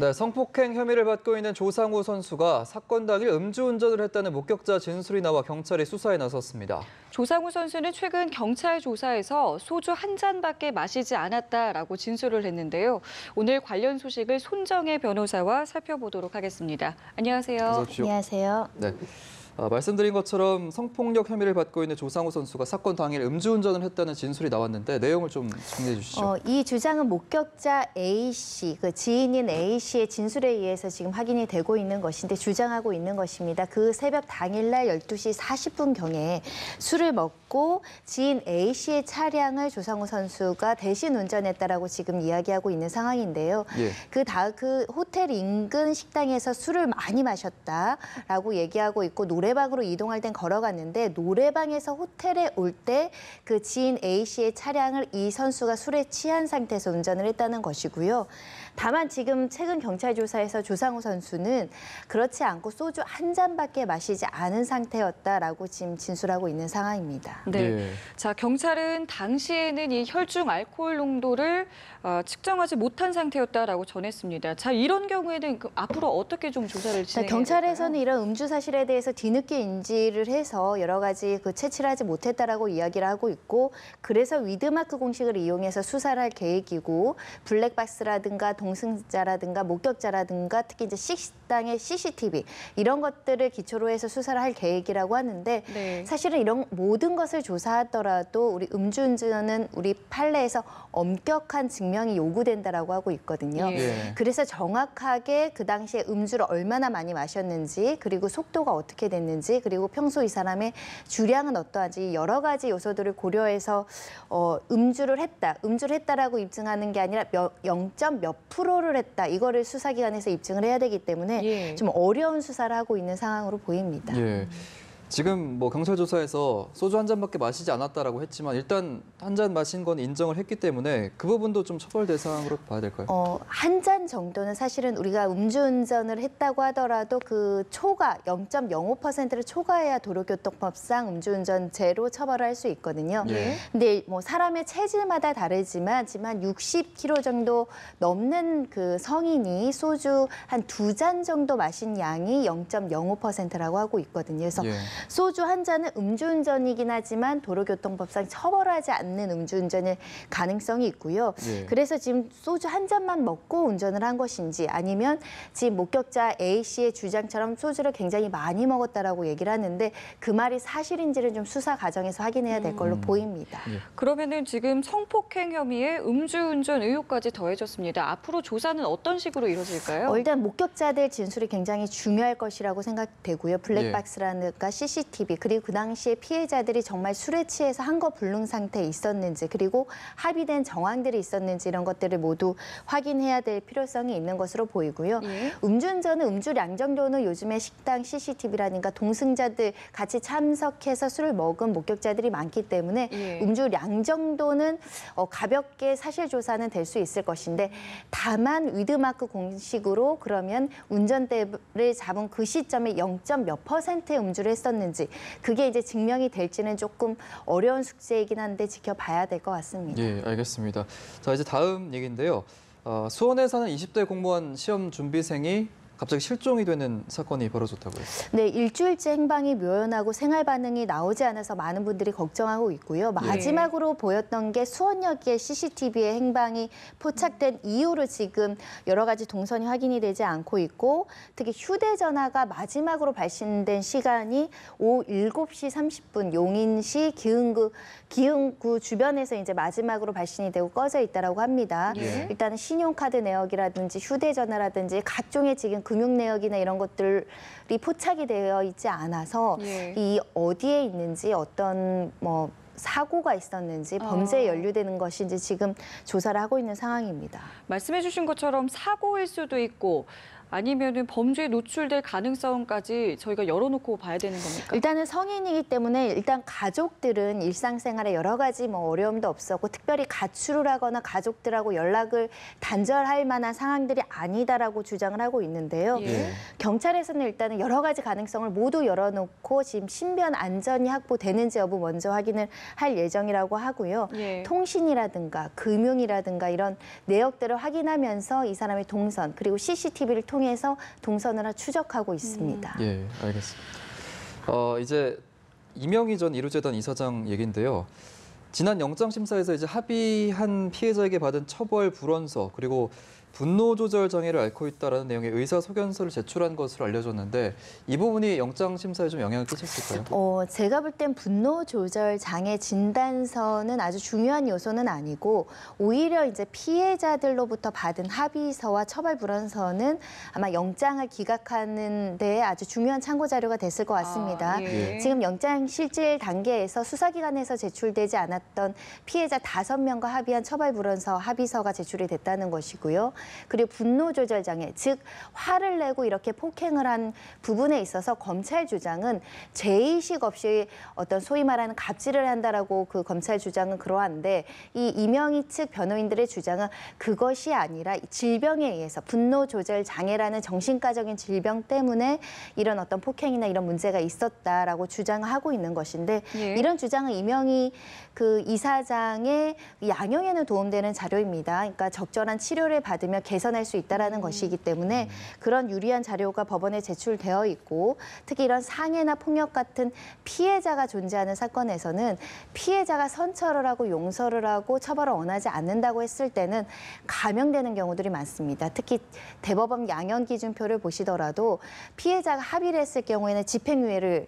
네, 성폭행 혐의를 받고 있는 조상우 선수가 사건 당일 음주운전을 했다는 목격자 진술이 나와 경찰이 수사에 나섰습니다. 조상우 선수는 최근 경찰 조사에서 소주 한 잔밖에 마시지 않았다라고 진술을 했는데요. 오늘 관련 소식을 손정혜 변호사와 살펴보도록 하겠습니다. 안녕하세요. 어서 오십시오. 안녕하세요. 네. 말씀드린 것처럼 성폭력 혐의를 받고 있는 조상우 선수가 사건 당일 음주운전을 했다는 진술이 나왔는데 내용을 좀 정리해 주시죠. 이 주장은 목격자 A씨, 그 지인인 A씨의 진술에 의해서 지금 확인이 되고 있는 것인데 주장하고 있는 것입니다. 그 새벽 당일날 12시 40분경에 술을 먹고 지인 A씨의 차량을 조상우 선수가 대신 운전했다라고 지금 이야기하고 있는 상황인데요. 예. 그 호텔 인근 식당에서 술을 많이 마셨다라고 얘기하고 있고 노래방으로 이동할 땐 걸어갔는데 노래방에서 호텔에 올 때 그 지인 A씨의 차량을 이 선수가 술에 취한 상태에서 운전을 했다는 것이고요. 다만 지금 최근 경찰 조사에서 조상우 선수는 그렇지 않고 소주 한 잔밖에 마시지 않은 상태였다라고 지금 진술하고 있는 상황입니다. 네. 예. 자, 경찰은 당시에는 이 혈중 알코올 농도를 측정하지 못한 상태였다라고 전했습니다. 자, 이런 경우에는 앞으로 어떻게 좀 조사를 진행해야 될까요? 경찰에서는 이런 음주 사실에 대해서 뒤늦게 인지를 해서 여러 가지 채취를 하지 못했다라고 이야기를 하고 있고 그래서 위드마크 공식을 이용해서 수사를 할 계획이고 블랙박스라든가 동승자라든가 목격자라든가 특히 이제 식당의 CCTV 이런 것들을 기초로 해서 수사를 할 계획이라고 하는데 네. 사실은 이런 모든 것을 조사하더라도 우리 음주운전은 우리 판례에서 엄격한 증명이 요구된다라고 하고 있거든요. 예. 그래서 정확하게 그 당시에 음주를 얼마나 많이 마셨는지 그리고 속도가 어떻게 됐는지 그리고 평소 이 사람의 주량은 어떠한지 여러 가지 요소들을 고려해서 음주를 했다라고 입증하는 게 아니라 0몇 프로를 했다 이거를 수사기관에서 입증을 해야 되기 때문에 예. 좀 어려운 수사를 하고 있는 상황으로 보입니다. 예. 지금 경찰 조사에서 소주 한 잔밖에 마시지 않았다라고 했지만 일단 한 잔 마신 건 인정을 했기 때문에 그 부분도 좀 처벌 대상으로 봐야 될까요? 한 잔 정도는 사실은 우리가 음주운전을 했다고 하더라도 그 초과 0.05%를 초과해야 도로교통법상 음주운전죄로 처벌을 할 수 있거든요. 예. 근데 사람의 체질마다 다르지만 60kg 정도 넘는 그 성인이 소주 한 2잔 정도 마신 양이 0.05%라고 하고 있거든요. 그래서 예. 소주 한 잔은 음주운전이긴 하지만 도로교통법상 처벌하지 않는 음주운전일 가능성이 있고요. 예. 그래서 지금 소주 한 잔만 먹고 운전을 한 것인지 아니면 지금 목격자 A씨의 주장처럼 소주를 굉장히 많이 먹었다라고 얘기를 하는데 그 말이 사실인지를 좀 수사 과정에서 확인해야 될 걸로 보입니다. 예. 그러면은 지금 성폭행 혐의에 음주운전 의혹까지 더해졌습니다. 앞으로 조사는 어떤 식으로 이루어질까요? 일단 목격자들 진술이 굉장히 중요할 것이라고 생각되고요. 블랙박스라든가 CCTV 그리고 그 당시에 피해자들이 정말 술에 취해서 한거 불능 상태에 있었는지 그리고 합의된 정황들이 있었는지 이런 것들을 모두 확인해야 될 필요성이 있는 것으로 보이고요. 예. 음주운전은 음주량 정도는 요즘에 식당 CCTV라든가 동승자들 같이 참석해서 술을 먹은 목격자들이 많기 때문에 예. 음주량 정도는 가볍게 사실 조사는 될 수 있을 것인데 다만 위드마크 공식으로 그러면 운전대를 잡은 그 시점에 0.몇%의 음주를 했었는지 그게 이제 증명이 될지는 조금 어려운 숙제이긴 한데 지켜봐야 될 것 같습니다. 예, 알겠습니다. 자, 이제 다음 얘기인데요. 수원에 사는 20대 공무원 시험 준비생이 갑자기 실종이 되는 사건이 벌어졌다고요. 네, 일주일째 행방이 묘연하고 생활 반응이 나오지 않아서 많은 분들이 걱정하고 있고요. 마지막으로 보였던 게 수원역의 CCTV의 행방이 포착된 이후로 지금 여러 가지 동선이 확인이 되지 않고 있고 특히 휴대전화가 마지막으로 발신된 시간이 오후 7시 30분 용인시 기흥구 주변에서 이제 마지막으로 발신이 되고 꺼져 있다라고 합니다. 예. 일단은 신용카드 내역이라든지 휴대전화라든지 각종의 지금 금융 내역이나 이런 것들이 포착이 되어 있지 않아서 예. 이 어디에 있는지 어떤 사고가 있었는지 범죄에 연루되는 것인지 지금 조사를 하고 있는 상황입니다. 말씀해 주신 것처럼 사고일 수도 있고 아니면은 범죄에 노출될 가능성까지 저희가 열어놓고 봐야 되는 겁니까? 일단은 성인이기 때문에 일단 가족들은 일상생활에 여러 가지 뭐 어려움도 없었고 특별히 가출을 하거나 가족들하고 연락을 단절할 만한 상황들이 아니다라고 주장을 하고 있는데요. 예. 경찰에서는 일단은 여러 가지 가능성을 모두 열어놓고 지금 신변 안전이 확보되는지 여부 먼저 확인을 할 예정이라고 하고요. 예. 통신이라든가 금융이라든가 이런 내역들을 확인하면서 이 사람의 동선 그리고 CCTV를 통해서 동선을 추적하고 있습니다. 예, 알겠습니다. 이제 이명희 전 이루재단 이사장 얘기인데요. 지난 영장심사에서 이제 합의한 피해자에게 받은 처벌 불원서 그리고 분노 조절 장애를 앓고 있다라는 내용의 의사소견서를 제출한 것으로 알려졌는데 이 부분이 영장심사에 좀 영향을 끼쳤을까요? 제가 볼 땐 분노 조절 장애 진단서는 아주 중요한 요소는 아니고 오히려 이제 피해자들로부터 받은 합의서와 처벌 불원서는 아마 영장을 기각하는 데 아주 중요한 참고 자료가 됐을 것 같습니다. 예. 지금 영장 실질 단계에서 수사기관에서 제출되지 않았던 피해자 5명과 합의한 처벌 불원서 합의서가 제출이 됐다는 것이고요. 그리고 분노 조절 장애, 즉 화를 내고 이렇게 폭행을 한 부분에 있어서 검찰 주장은 죄의식 없이 어떤 소위 말하는 갑질을 한다라고 그 검찰 주장은 그러한데 이 이명희 측 변호인들의 주장은 그것이 아니라 질병에 의해서 분노 조절 장애라는 정신과적인 질병 때문에 이런 어떤 폭행이나 이런 문제가 있었다라고 주장하고 있는 것인데 예. 이런 주장은 이명희 그 이사장의 양형에는 도움되는 자료입니다. 그러니까 적절한 치료를 받으면 개선할 수 있다라는 것이기 때문에 그런 유리한 자료가 법원에 제출되어 있고 특히 이런 상해나 폭력 같은 피해자가 존재하는 사건에서는 피해자가 선처를 하고 용서를 하고 처벌을 원하지 않는다고 했을 때는 감형되는 경우들이 많습니다. 특히 대법원 양형 기준표를 보시더라도 피해자가 합의를 했을 경우에는 집행유예를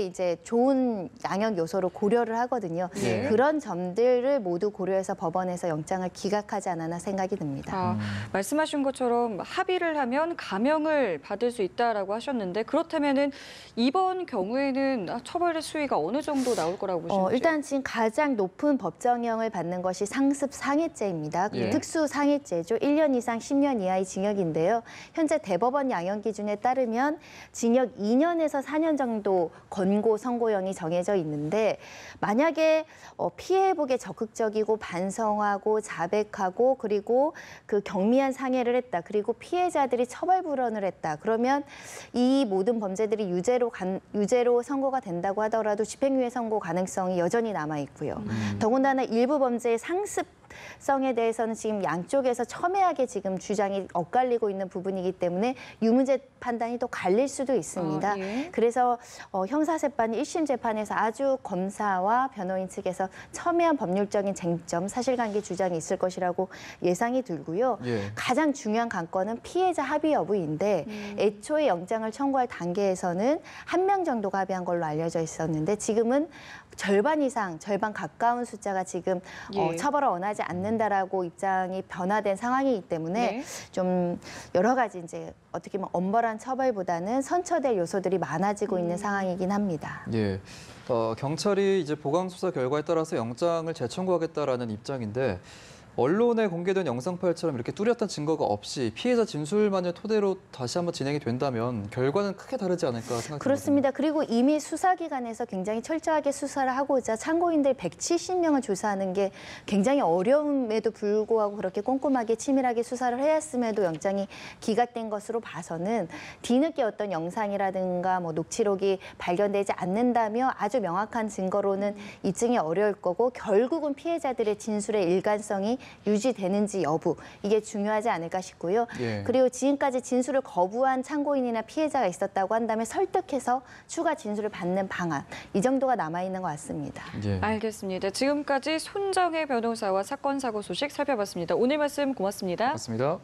이제 좋은 양형 요소로 고려를 하거든요. 예. 그런 점들을 모두 고려해서 법원에서 영장을 기각하지 않았나 생각이 듭니다. 말씀하신 것처럼 합의를 하면 감형을 받을 수 있다라고 하셨는데 그렇다면은 이번 경우에는 처벌의 수위가 어느 정도 나올 거라고 보시는지요? 일단 지금 가장 높은 법정형을 받는 것이 상습 상해죄입니다. 예. 특수 상해죄죠. 1년 이상 10년 이하의 징역인데요. 현재 대법원 양형 기준에 따르면 징역 2년에서 4년 정도 권고 선고형이 정해져 있는데 만약에 피해 회복에 적극적이고 반성하고 자백하고 그리고 그 경미한 상해를 했다. 그리고 피해자들이 처벌 불원을 했다. 그러면 이 모든 범죄들이 유죄로 선고가 된다고 하더라도 집행유예 선고 가능성이 여전히 남아 있고요. 더군다나 일부 범죄의 상습성에 대해서는 지금 양쪽에서 첨예하게 지금 주장이 엇갈리고 있는 부분이기 때문에 유무죄 판단이 또 갈릴 수도 있습니다. 예. 그래서 형사재판 1심 재판에서 아주 검사와 변호인 측에서 첨예한 법률적인 쟁점, 사실관계 주장이 있을 것이라고 예상이 들고요. 예. 가장 중요한 관건은 피해자 합의 여부인데 애초에 영장을 청구할 단계에서는 1명 정도가 합의한 걸로 알려져 있었는데 지금은 절반 이상, 절반 가까운 숫자가 지금 예. 처벌을 원하지 않는다라고 입장이 변화된 상황이기 때문에 네. 좀 여러 가지 이제 어떻게 보면 엄벌한 처벌보다는 선처될 요소들이 많아지고 있는 상황이긴 합니다. 예. 경찰이 이제 보강 수사 결과에 따라서 영장을 재청구하겠다라는 입장인데 언론에 공개된 영상 파일처럼 이렇게 뚜렷한 증거가 없이 피해자 진술만을 토대로 다시 한번 진행이 된다면 결과는 크게 다르지 않을까 생각합니다. 그렇습니다. 그리고 이미 수사기관에서 굉장히 철저하게 수사를 하고자 참고인들 170명을 조사하는 게 굉장히 어려움에도 불구하고 그렇게 꼼꼼하게 치밀하게 수사를 해왔음에도 영장이 기각된 것으로 봐서는 뒤늦게 어떤 영상이라든가 뭐 녹취록이 발견되지 않는다며 아주 명확한 증거로는 입증이 어려울 거고 결국은 피해자들의 진술의 일관성이 유지되는지 여부 이게 중요하지 않을까 싶고요. 예. 그리고 지금까지 진술을 거부한 참고인이나 피해자가 있었다고 한다면 설득해서 추가 진술을 받는 방안 이 정도가 남아있는 것 같습니다. 예. 알겠습니다. 지금까지 손정혜 변호사와 사건 사고 소식 살펴봤습니다. 오늘 말씀 고맙습니다. 맞습니다.